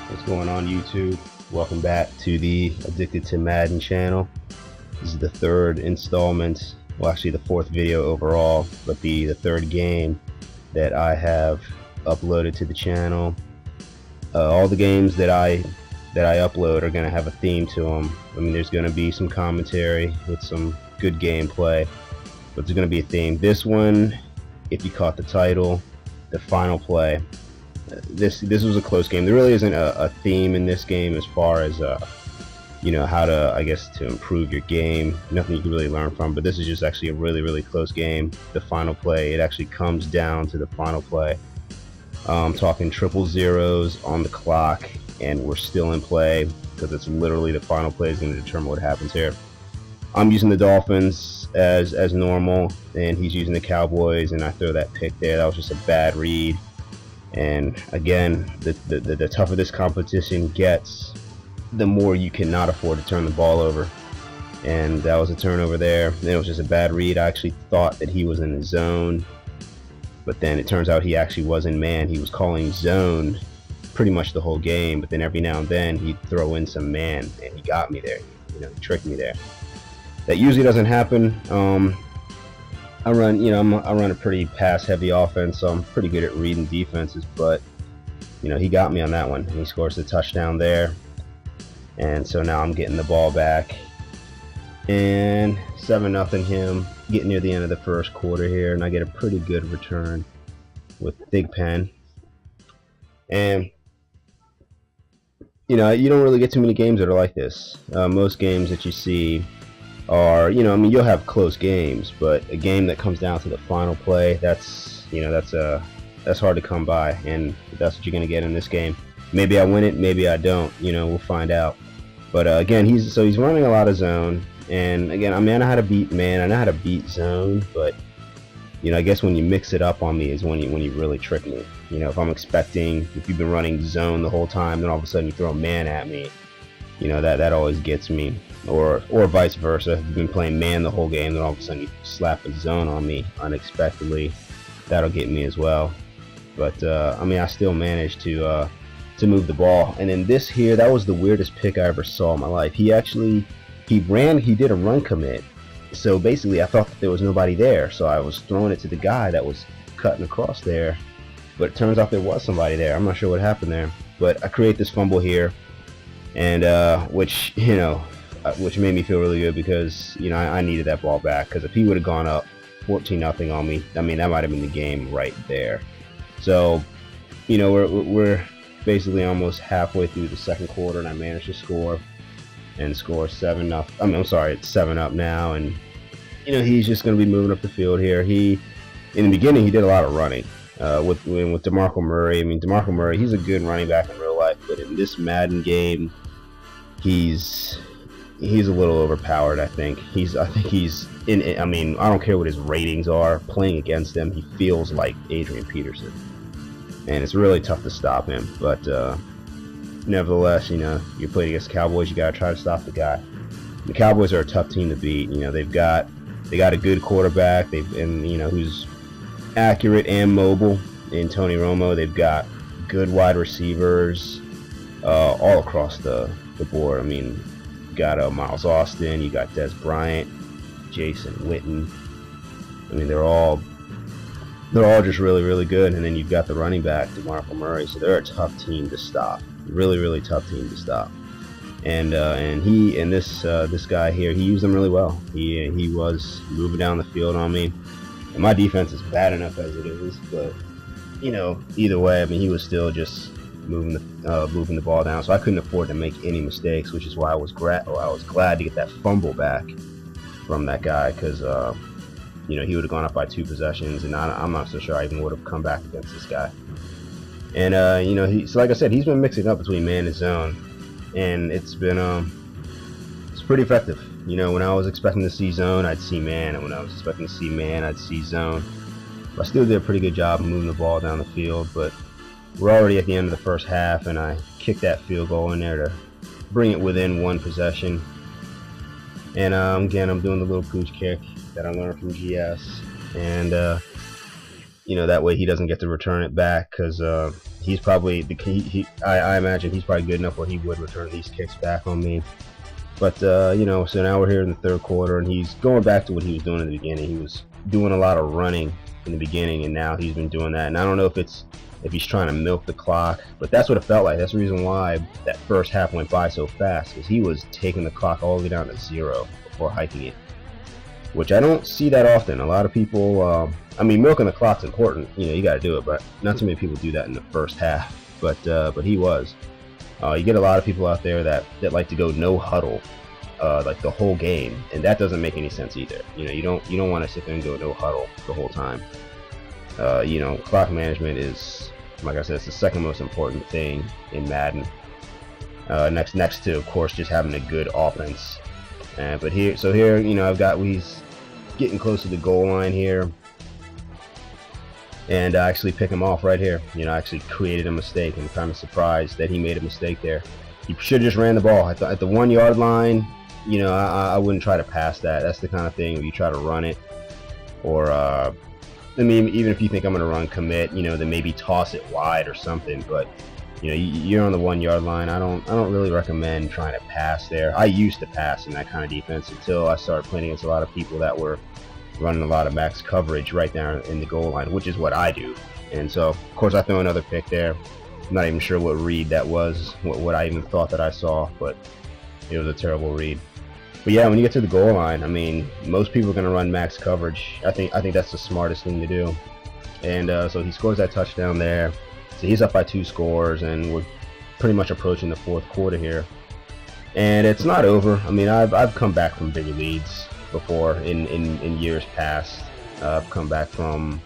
What's going on, YouTube? Welcome back to the Addicted to Madden channel. This is the third installment, well actually the fourth video overall, but the third game that I have uploaded to the channel. All the games that I upload are going to have a theme to them. I mean, there's going to be some commentary with some good gameplay, but there's going to be a theme. This one, if you caught the title, the final play. This was a close game. There really isn't a theme in this game as far as you know, how to, I guess, to improve your game. Nothing you can really learn from, but this is just actually a really close game. The final play, it actually comes down to the final play. I'm talking triple zeros on the clock, and we're still in play because it's literally the final play is going to determine what happens here. I'm using the Dolphins as normal, and he's using the Cowboys, and I throw that pick there. That was just a bad read. And again, the tougher this competition gets, the more you cannot afford to turn the ball over. And that was a turnover there. And it was just a bad read. I actually thought that he was in the zone, but then it turns out he actually was in man. He was calling zone pretty much the whole game, but then every now and then he'd throw in some man, and he got me there. You know, he tricked me there. That usually doesn't happen. I run a pretty pass-heavy offense, so I'm pretty good at reading defenses. But you know, he got me on that one, and he scores the touchdown there. And so now I'm getting the ball back, and 7-0 him. Getting near the end of the first quarter here, and I get a pretty good return with Big Pen. And you know, you don't really get too many games that are like this. Most games that you see are, you know, I mean, you'll have close games, but a game that comes down to the final play, that's hard to come by, and that's what you're gonna get in this game. Maybe I win it, maybe I don't. You know, we'll find out. But again, he's running a lot of zone, and again, I mean, I know how to beat man, I know how to beat zone, but you know, I guess when you mix it up on me is when you really trick me. You know, if you've been running zone the whole time, then all of a sudden you throw man at me, you know, that always gets me. Or vice versa. If you've been playing man the whole game, then all of a sudden you slap a zone on me unexpectedly, that'll get me as well. But I mean, I still managed to move the ball. And then this here, that was the weirdest pick I ever saw in my life. He did a run commit. So basically, I thought that there was nobody there, so I was throwing it to the guy that was cutting across there. But it turns out there was somebody there. I'm not sure what happened there, but I create this fumble here, and which made me feel really good, because you know, I needed that ball back, because if he would have gone up 14-0 on me, I mean, that might have been the game right there. So you know, we're basically almost halfway through the second quarter, and I managed to score 7-0. I mean, I'm sorry, it's 7-0 now, and you know, he's just going to be moving up the field here. In the beginning, he did a lot of running with DeMarco Murray. I mean, DeMarco Murray, he's a good running back in real life, but in this Madden game, he's a little overpowered. I think he's I mean, I don't care what his ratings are. Playing against him, he feels like Adrian Peterson, and it's really tough to stop him. But nevertheless, you know, you play against the Cowboys, you gotta try to stop the guy. The Cowboys are a tough team to beat. You know, they got a good quarterback, and you know, who's accurate and mobile in Tony Romo. They've got good wide receivers all across the board. I mean, you got Miles Austin, you got Des Bryant, Jason Witten. I mean, they're all just really good. And then you've got the running back, DeMarco Murray. So they're a tough team to stop. Really tough team to stop. And this guy here, he used them really well. He was moving down the field on me. And my defense is bad enough as it is, but you know, either way, I mean, he was still just moving the ball down. So I couldn't afford to make any mistakes, which is why I was glad to get that fumble back from that guy, because you know, he would have gone up by 2 possessions, and I'm not so sure I even would have come back against this guy. And you know, so like I said, he's been mixing up between man and zone, and it's pretty effective. You know, when I was expecting to see zone, I'd see man, and when I was expecting to see man, I'd see zone. I still did a pretty good job of moving the ball down the field, but we're already at the end of the first half, and I kicked that field goal in there to bring it within 1 possession. And again, I'm doing the little pooch kick that I learned from GS, and you know, that way he doesn't get to return it back, because he's probably I imagine he's probably good enough where he would return these kicks back on me. But you know, so now we're here in the third quarter, and he's going back to what he was doing in the beginning. He was doing a lot of running in the beginning, and now he's been doing that. And I don't know if he's trying to milk the clock, but that's what it felt like. That's the reason why that first half went by so fast, because he was taking the clock all the way down to 0 before hiking it, which I don't see that often. A lot of people, I mean, milking the clock's important. You know, you got to do it, but not too many people do that in the first half. But he was. You get a lot of people out there that like to go no huddle, like the whole game, and that doesn't make any sense either. You know, you don't want to sit there and go no huddle the whole time. You know, clock management is, like I said, it's the second most important thing in Madden. Next to, of course, just having a good offense. But here, you know, he's getting close to the goal line here, and I actually pick him off right here. You know, I actually created a mistake. I'm kind of surprised that he made a mistake there. He should have just ran the ball at the 1 yard line. You know, I wouldn't try to pass that. That's the kind of thing where you try to run it, or I mean, even if you think I'm going to run commit, you know, then maybe toss it wide or something. But you know, you're on the 1 yard line. I don't really recommend trying to pass there. I used to pass in that kind of defense until I started playing against a lot of people that were running a lot of max coverage right there in the goal line, which is what I do. And so, of course, I throw another pick there. I'm not even sure what read that was, what I even thought that I saw, but it was a terrible read. But yeah, when you get to the goal line, I mean, most people are going to run max coverage. I think that's the smartest thing to do. And so he scores that touchdown there. So he's up by 2 scores, and we're pretty much approaching the fourth quarter here. And it's not over. I mean, I've come back from bigger leads before in years past. I've come back from,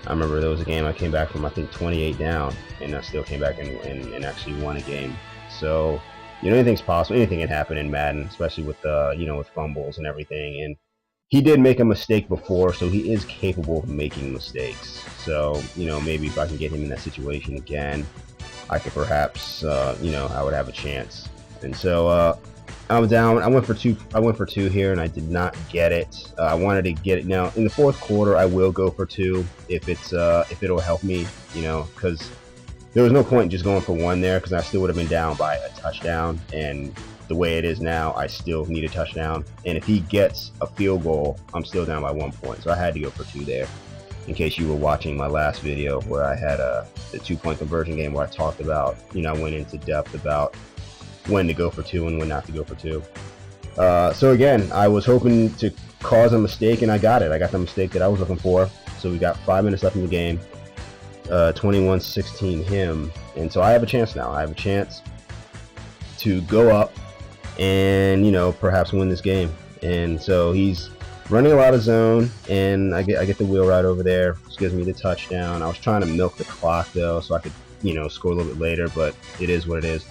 I remember there was a game I came back from, I think 28 down, and I still came back and actually won a game. So, you know, anything's possible. Anything can happen in Madden, especially with you know, with fumbles and everything. And he did make a mistake before, so he is capable of making mistakes. So, you know, maybe if I can get him in that situation again, I could perhaps, you know, I would have a chance. And so I was down. I went for two here, and I did not get it. I wanted to get it now in the fourth quarter. I will go for 2 if it'll help me, you know, because there was no point in just going for 1 there, because I still would have been down by a touchdown. And the way it is now, I still need a touchdown. And if he gets a field goal, I'm still down by 1 point. So I had to go for 2 there. In case you were watching my last video where I had the 2-point conversion game where I talked about, you know, I went into depth about when to go for 2 and when not to go for 2. So again, I was hoping to cause a mistake, and I got it. I got the mistake that I was looking for. So we got 5 minutes left in the game. 21-16 him, and so I have a chance now. I have a chance to go up and, you know, perhaps win this game. And so he's running a lot of zone, and I get the wheel right over there, which gives me the touchdown. I was trying to milk the clock though, so I could, you know, score a little bit later, but it is what it is.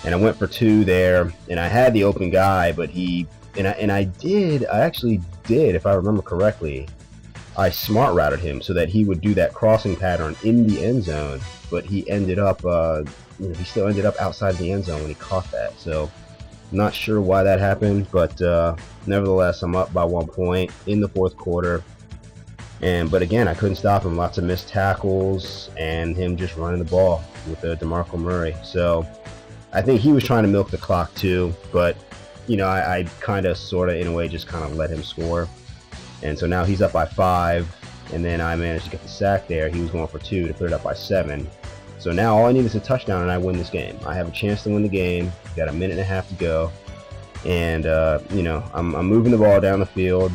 And I went for 2 there, and I had the open guy, but I actually did, if I remember correctly, I smart routed him so that he would do that crossing pattern in the end zone, but he ended up, you know, he still ended up outside the end zone when he caught that. So, not sure why that happened, but nevertheless, I'm up by 1 point in the fourth quarter. But again, I couldn't stop him. Lots of missed tackles and him just running the ball with DeMarco Murray. So, I think he was trying to milk the clock too, but you know, I kind of, sort of, in a way, just kind of let him score. And so now he's up by 5, and then I managed to get the sack there. He was going for 2 to put it up by 7. So now all I need is a touchdown, and I win this game. I have a chance to win the game. Got a minute and a half to go, and you know, I'm moving the ball down the field,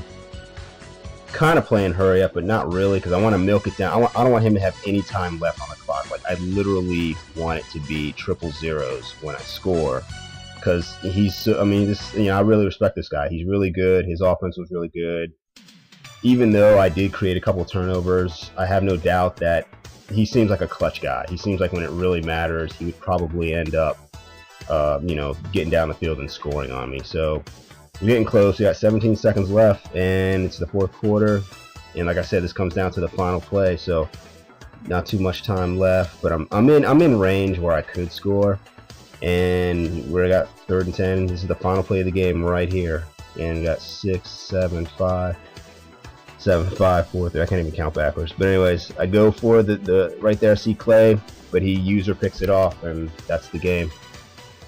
kind of playing hurry up, but not really, because I want to milk it down. I don't want him to have any time left on the clock. Like, I literally want it to be triple zeros when I score, because he's, I mean, this, you know, I really respect this guy. He's really good. His offense was really good. Even though I did create a couple turnovers, I have no doubt that he seems like a clutch guy. He seems like when it really matters, he would probably end up, you know, getting down the field and scoring on me. So we're getting close. We got 17 seconds left, and it's the fourth quarter. And like I said, this comes down to the final play. So not too much time left, but I'm in range where I could score. And we got 3rd and 10. This is the final play of the game right here. And we got 6, 7, 5. 7-5, 4-3. I can't even count backwards. But anyways, I go for the right there. I see Clay, but he user picks it off, and that's the game.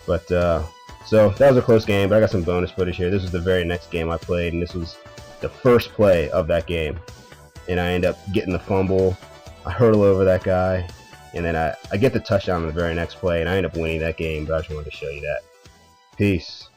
But so that was a close game. But I got some bonus footage here. This was the very next game I played, and this was the first play of that game. And I end up getting the fumble. I hurdle over that guy, and then I get the touchdown on the very next play, and I end up winning that game. But I just wanted to show you that. Peace.